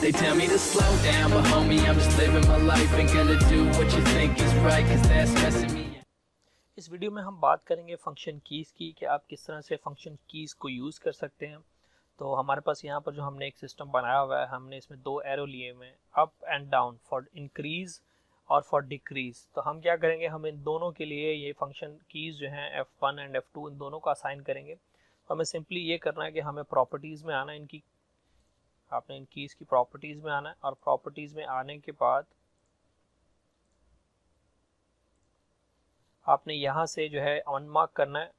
They tell me to slow down, but homie, I'm just living my life. Ain't gonna do what you think is right, cause that's messing me. इस video में हम बात करेंगे function keys की कि आप किस तरह से फंक्शन कीज़ को यूज़ कर सकते हैं। तो हमारे पास यहाँ पर जो हमने एक सिस्टम बनाया हुआ है, हमने इसमें दो एरो लिए हुए हैं, up and down, for increase और फॉर डिक्रीज़। तो हम क्या करेंगे, हम इन दोनों के लिए ये फंक्शन कीज़ जो हैं F1 एंड F2 इन दोनों को असाइन करेंगे। तो हमें सिंपली ये करना है कि हमें प्रॉपर्टीज़ में आना है, इनकी आपने इन कीज़ की प्रॉपर्टीज़ में आना है और प्रॉपर्टीज़ में आने के बाद आपने यहाँ से जो है अनमार्क करना है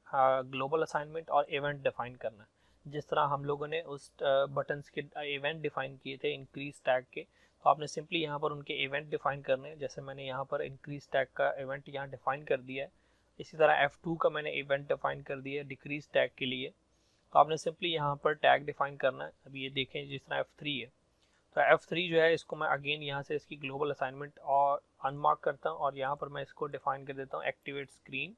ग्लोबल असाइनमेंट और इवेंट डिफाइन करना है। जिस तरह हम लोगों ने उस बटन्स के इवेंट डिफाइन किए थे इंक्रीज टैग के, तो आपने सिंपली यहाँ पर उनके इवेंट डिफाइन करने हैं। जैसे मैंने यहाँ पर इंक्रीज टैग का इवेंट यहाँ डिफाइन कर दिया है, इसी तरह F2 का मैंने इवेंट डिफाइन कर दिया है डिक्रीज टैग के लिए। तो आपने सिंपली यहाँ पर टैग डिफाइन करना है। अभी ये देखें जिस तरह F3 है, तो F3 जो है इसको मैं अगेन यहाँ से इसकी ग्लोबल असाइनमेंट और अनमार्क करता हूँ और यहाँ पर मैं इसको डिफाइन कर देता हूँ एक्टिवेट स्क्रीन,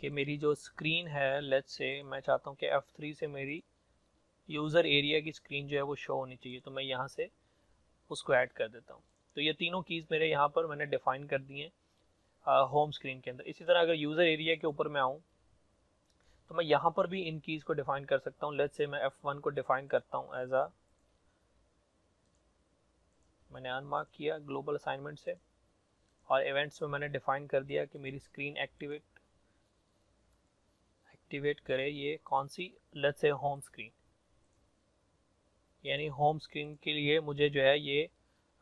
कि मेरी जो स्क्रीन है, लेट्स से मैं चाहता हूँ कि F3 से मेरी यूज़र एरिया की स्क्रीन जो है वो शो होनी चाहिए, तो मैं यहाँ से उसको ऐड कर देता हूँ। तो ये तीनों कीज़ मेरे यहाँ पर मैंने डिफाइन कर दी हैं होम स्क्रीन के अंदर। इसी तरह अगर यूज़र एरिया के ऊपर मैं आऊँ तो मैं यहाँ पर भी इन कीज़ को डिफाइन कर सकता हूँ। लेट्स से मैं F1 को डिफाइन करता हूँ एज मैंने अनमार्क किया ग्लोबल असाइनमेंट से, और इवेंट्स में मैंने डिफाइन कर दिया कि मेरी स्क्रीन एक्टिवेट करे ये कौन सी, लेट्स से होम स्क्रीन। यानी होम स्क्रीन के लिए मुझे जो है ये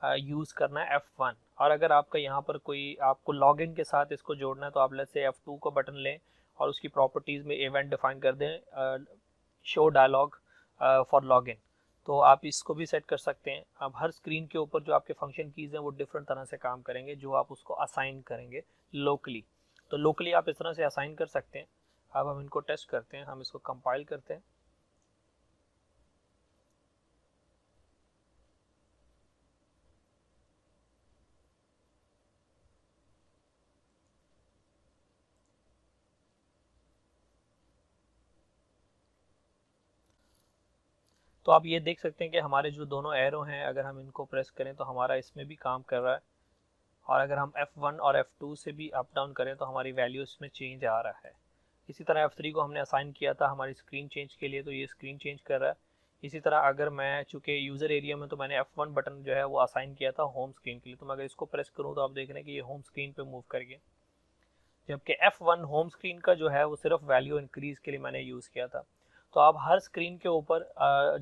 यूज़ करना है F1। और अगर आपका यहाँ पर कोई आपको लॉगिन के साथ इसको जोड़ना है तो आप लेट्स से F2 को बटन लें और उसकी प्रॉपर्टीज़ में इवेंट डिफाइन कर दें शो डायलॉग फॉर लॉगिन। तो आप इसको भी सेट कर सकते हैं। अब हर स्क्रीन के ऊपर जो आपके फंक्शन कीज़ हैं वो डिफरेंट तरह से काम करेंगे, जो आप उसको असाइन करेंगे लोकली। तो लोकली आप इस तरह से असाइन कर सकते हैं। अब हम इनको टेस्ट करते हैं, हम इसको कंपाइल करते हैं। तो आप ये देख सकते हैं कि हमारे जो दोनों एरो हैं, अगर हम इनको प्रेस करें तो हमारा इसमें भी काम कर रहा है, और अगर हम F1 और F2 से भी अप डाउन करें तो हमारी वैल्यू इसमें चेंज आ रहा है। इसी तरह F3 को हमने असाइन किया था हमारी स्क्रीन चेंज के लिए, तो ये स्क्रीन चेंज कर रहा है। इसी तरह अगर मैं चूँकि यूज़र एरिया में, तो मैंने F1 बटन जो है वो असाइन किया था होम स्क्रीन के लिए, तो मैं अगर इसको प्रेस करूँ तो आप देख रहे हैं कि ये होम स्क्रीन पर मूव कर गया, जबकि F1 होम स्क्रीन का जो है वो सिर्फ वैल्यू इंक्रीज़ के लिए मैंने यूज़ किया था। तो आप हर स्क्रीन के ऊपर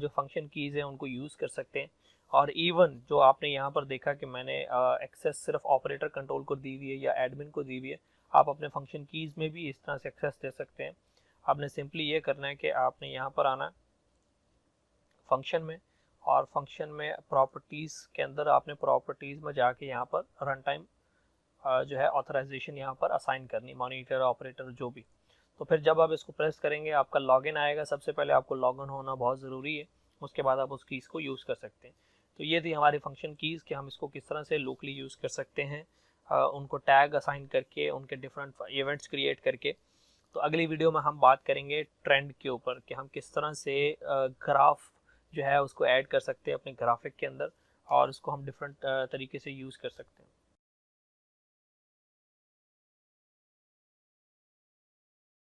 जो फंक्शन कीज़ हैं उनको यूज़ कर सकते हैं। और इवन जो आपने यहाँ पर देखा कि मैंने एक्सेस सिर्फ ऑपरेटर कंट्रोल को दी हुई है या एडमिन को दी हुई है, आप अपने फंक्शन कीज़ में भी इस तरह से एक्सेस दे सकते हैं। आपने सिंपली ये करना है कि आपने यहाँ पर आना फंक्शन में, और फंक्शन में प्रॉपर्टीज़ के अंदर आपने प्रॉपर्टीज़ में जाके यहाँ पर रन टाइम जो है ऑथराइजेशन यहाँ पर असाइन करनी, मॉनिटर ऑपरेटर जो भी। तो फिर जब आप इसको प्रेस करेंगे आपका लॉगिन आएगा। सबसे पहले आपको लॉगिन होना बहुत ज़रूरी है, उसके बाद आप उस कीज़ को यूज़ कर सकते हैं। तो ये थी हमारी फंक्शन कीज़ कि हम इसको किस तरह से लोकली यूज़ कर सकते हैं, उनको टैग असाइन करके, उनके डिफरेंट इवेंट्स क्रिएट करके। तो अगली वीडियो में हम बात करेंगे ट्रेंड के ऊपर कि हम किस तरह से ग्राफ जो है उसको ऐड कर सकते हैं अपने ग्राफिक के अंदर, और उसको हम डिफरेंट तरीके से यूज़ कर सकते हैं।